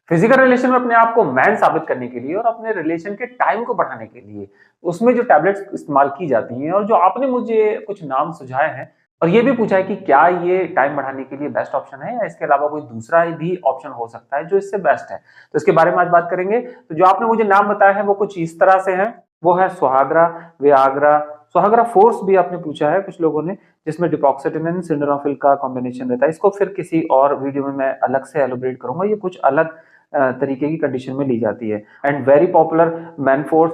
Physical relation में अपने आप को मैन साबित करने के लिए और अपने रिलेशन के टाइम को बढ़ाने के लिए उसमें जो टैबलेट्स इस्तेमाल की जाती हैं और जो आपने मुझे कुछ नाम सुझाए हैं और ये भी पूछा है कि क्या ये टाइम बढ़ाने के लिए बेस्ट ऑप्शन है या इसके अलावा कोई दूसरा भी ऑप्शन हो सकता है जो इससे बेस्ट है, तो इसके बारे में आज बात करेंगे। तो जो आपने मुझे नाम बताया है वो कुछ इस तरह से है। वो है सुहागरा, वियाग्रा, सुहागरा फोर्स भी आपने पूछा है कुछ लोगों ने, जिसमें डिपॉक्सिटिनिन सिल्डेनाफिल का कॉम्बिनेशन रहता है। इसको फिर किसी और वीडियो में मैं अलग से एलोबरेट करूंगा। ये कुछ अलग तरीके की कंडीशन में ली जाती है। And very popular Manforce.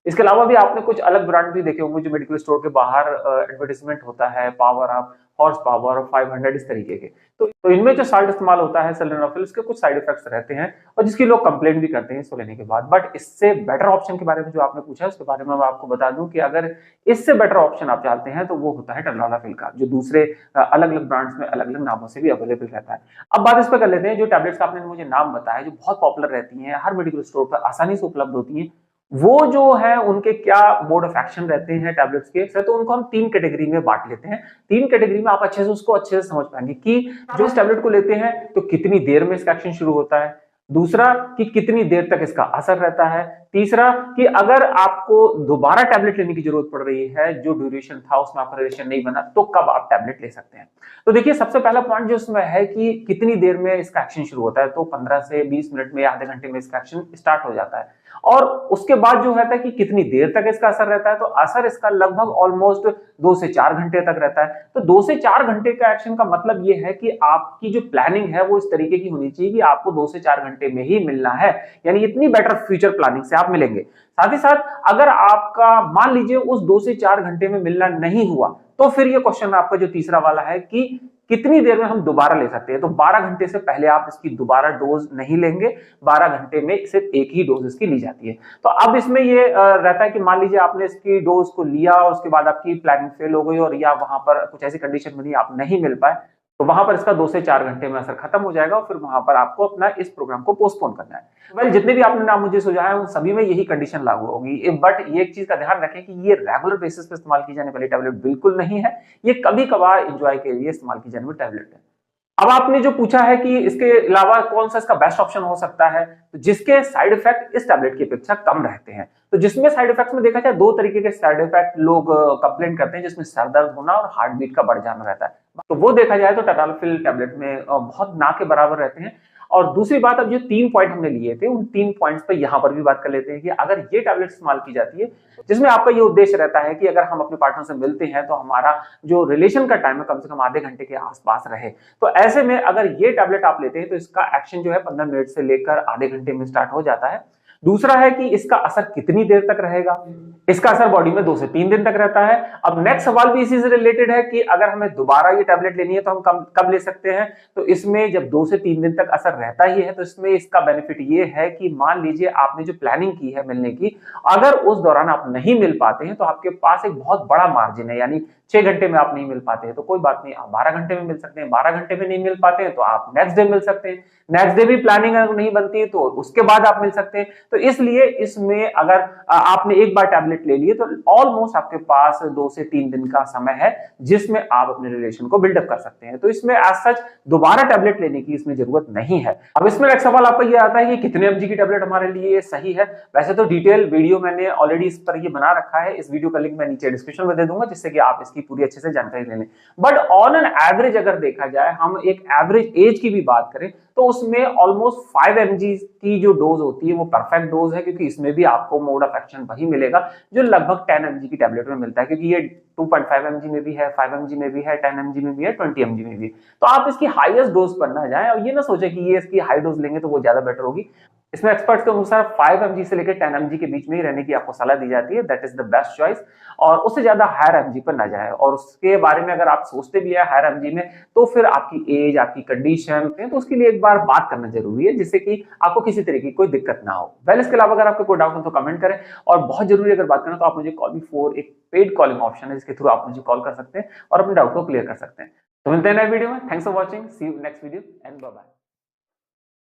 इसके अलावा भी आपने कुछ अलग ब्रांड भी देखे होंगे जो मेडिकल स्टोर के बाहर एडवर्टाइजमेंट होता है, पावर अप, हॉर्स पावर, 500 इस तरीके के। तो इनमें जो साल्ट इस्तेमाल होता है सिल्डेनाफिल, इसके कुछ साइड इफेक्ट्स रहते हैं और जिसकी लोग कंप्लेंट भी करते हैं इसको लेने के बाद। बट इससे बेटर ऑप्शन के बारे में जो आपने पूछा है उसके बारे में मैं आपको बता दूं कि अगर इससे बेटर ऑप्शन आप चाहते हैं तो वो होता है टनालाफिल का, जो दूसरे अलग अलग ब्रांड्स में अलग अलग नामों से भी अवेलेबल रहता है। अब बात इस पर कर लेते हैं, जो टैबलेट्स का आपने मुझे नाम बताया जो बहुत पॉपुलर रहती हैं, हर मेडिकल स्टोर पर आसानी से उपलब्ध होती हैं, वो जो है उनके क्या मोड ऑफ एक्शन रहते हैं टैबलेट्स के, तो उनको हम तीन कैटेगरी में बांट लेते हैं। तीन कैटेगरी में आप अच्छे से समझ पाएंगे कि जो इस टैबलेट को लेते हैं तो कितनी देर में इसका एक्शन शुरू होता है, दूसरा कि कितनी देर तक इसका असर रहता है, तीसरा कि अगर आपको दोबारा टैबलेट लेने की जरूरत पड़ रही है, जो ड्यूरेशन था उसमें आपका रिलेशन नहीं बना, तो कब आप टैबलेट ले सकते हैं। तो देखिए सबसे पहला पॉइंट जो इसमें है कि कितनी देर में इसका एक्शन शुरू होता है, तो 15 से 20 मिनट में या आधे घंटे में इसका एक्शन स्टार्ट हो जाता है। और उसके बाद जो रहता है कि कितनी देर तक इसका असर रहता है, तो असर इसका लगभग ऑलमोस्ट 2 से 4 घंटे तक रहता है। तो 2 से 4 घंटे का एक्शन का मतलब ये है कि आपकी जो प्लानिंग है वो इस तरीके की होनी चाहिए कि आपको 2 से 4 घंटे में ही मिलना है, यानी इतनी बेटर फ्यूचर प्लानिंग से आप मिलेंगे। साथ ही साथ अगर आपका मान लीजिए उस 2 से 4 घंटे में मिलना नहीं हुआ, तो फिर ये क्वेश्चन आपका जो तीसरा वाला है कि कितनी देर में हम दोबारा ले सकते हैं। तो 12 घंटे से पहले आप इसकी दोबारा डोज नहीं लेंगे, 12 घंटे में सिर्फ एक ही डोज इसकी ली जाती है। तो अब इसमें ये रहता है कि मान लीजिए आपने इसकी डोज को लिया और उसके बाद आपकी प्लानिंग फेल हो गई और या वहां पर कुछ ऐसी कंडीशन बनी आप नहीं मिल पाए, तो वहां पर इसका 2 से 4 घंटे में असर खत्म हो जाएगा और फिर वहां पर आपको अपना इस प्रोग्राम को पोस्टपोन करना है। जितने भी आपने नाम मुझे सुझाया उन सभी में यही कंडीशन लागू होगी। बट ये एक चीज का ध्यान रखें कि ये रेगुलर बेसिस पे इस्तेमाल की जाने वाली टैबलेट बिल्कुल नहीं है, ये कभी कभार एंजॉय के लिए इस्तेमाल की जाने वाली टैबलेट है। अब आपने जो पूछा है कि इसके अलावा कौन सा इसका बेस्ट ऑप्शन हो सकता है, तो जिसके साइड इफेक्ट इस टैबलेट की अपेक्षा कम रहते हैं। तो जिसमें साइड इफेक्ट्स में देखा जाए दो तरीके के साइड इफेक्ट लोग कंप्लेन करते हैं, जिसमें सर दर्द होना और हार्ट बीट का बढ़ जाना रहता है। तो वो देखा जाए तो टनालाफिल टैबलेट में बहुत ना के बराबर रहते हैं। और दूसरी बात, अब जो 3 पॉइंट हमने लिए थे उन 3 पॉइंट्स पे यहां पर भी बात कर लेते हैं कि अगर ये टैबलेट इस्तेमाल की जाती है जिसमें आपका ये उद्देश्य रहता है कि अगर हम अपने पार्टनर से मिलते हैं तो हमारा जो रिलेशन का टाइम है कम से कम आधे घंटे के आसपास रहे, तो ऐसे में अगर ये टैबलेट आप लेते हैं तो इसका एक्शन जो है 15 मिनट से लेकर आधे घंटे में स्टार्ट हो जाता है। दूसरा है कि इसका असर कितनी देर तक रहेगा, इसका असर बॉडी में 2 से 3 दिन तक रहता है। अब नेक्स्ट सवाल भी इसी से रिलेटेड है कि अगर हमें दोबारा ये टैबलेट लेनी है तो हम कब ले सकते हैं। तो इसमें जब 2 से 3 दिन तक असर रहता ही है तो इसमें इसका बेनिफिट ये है कि मान लीजिए आपने जो प्लानिंग की है मिलने की, अगर उस दौरान आप नहीं मिल पाते हैं तो आपके पास एक बहुत बड़ा मार्जिन है, यानी 6 घंटे में आप नहीं मिल पाते हैं तो कोई बात नहीं, आप 12 घंटे में मिल सकते हैं। 12 घंटे में नहीं मिल पाते हैं तो आप नेक्स्ट डे मिल सकते हैं। नेक्स्ट डे भी प्लानिंग अगर नहीं बनती है तो उसके बाद आप मिल सकते हैं। तो इसलिए इसमें अगर आपने एक बार टैबलेट ले लिए तो ऑलमोस्ट आपके पास 2 से 3 दिन का समय है जिसमें आप अपने रिलेशन को बिल्डअप कर सकते हैं। तो इसमें एज सच दोबारा टैबलेट लेने की इसमें जरूरत नहीं है। अब इसमें एक सवाल आपका ये आता है कि कितने एमजी की टैबलेट हमारे लिए सही है। वैसे तो डिटेल वीडियो मैंने ऑलरेडी इस पर ये बना रखा है, इस वीडियो का लिंक मैं नीचे डिस्क्रिप्शन में दे दूंगा जिससे कि आप इसकी पूरी अच्छे से जानकारी ले लें। बट ऑन एन एवरेज अगर देखा जाए, हम एक एवरेज एज की भी बात करें तो उसमें ऑलमोस्ट 5 mg की जो डोज होती है वो परफेक्ट डोज है, क्योंकि इसमें भी आपको मोड ऑफ एक्शन वही मिलेगा जो लगभग 10 mg की टैबलेट में मिलता है, क्योंकि ये 2.5 mg में भी है, 5 mg में भी है, 10 mg में भी है, 20 mg में भी। तो आप इसकी हाईएस्ट डोज पर ना जाएं और ये ना सोचे कि ये इसकी हाई डोज लेंगे तो वो ज्यादा बेटर होगी। इसमें एक्सपर्ट्स के अनुसार 5 mg से लेकर 10 mg के बीच में ही रहने की आपको सलाह दी जाती है, that is the best choice. और उससे ज्यादा हायर mg पर ना जाए, और उसके बारे में अगर आप सोचते भी है हायर mg में तो फिर आपकी एज, आपकी कंडीशन तो उसके लिए एक बार बात करना जरूरी है जिससे कि आपको किसी तरह की कोई दिक्कत ना हो। वेल, इसके अलावा अगर आपको कोई डाउट हो तो कमेंट करें, और बहुत जरूरी अगर बात करें तो आप मुझे कॉल मी फॉर एक पेड कॉलिंग ऑप्शन है जिसके थ्रू आप मुझे कॉल कर सकते हैं और अपने डाउट को क्लियर कर सकते हैं। तो मिलते हैं नए वीडियो में। Thanks for watching, see you next video and bye bye.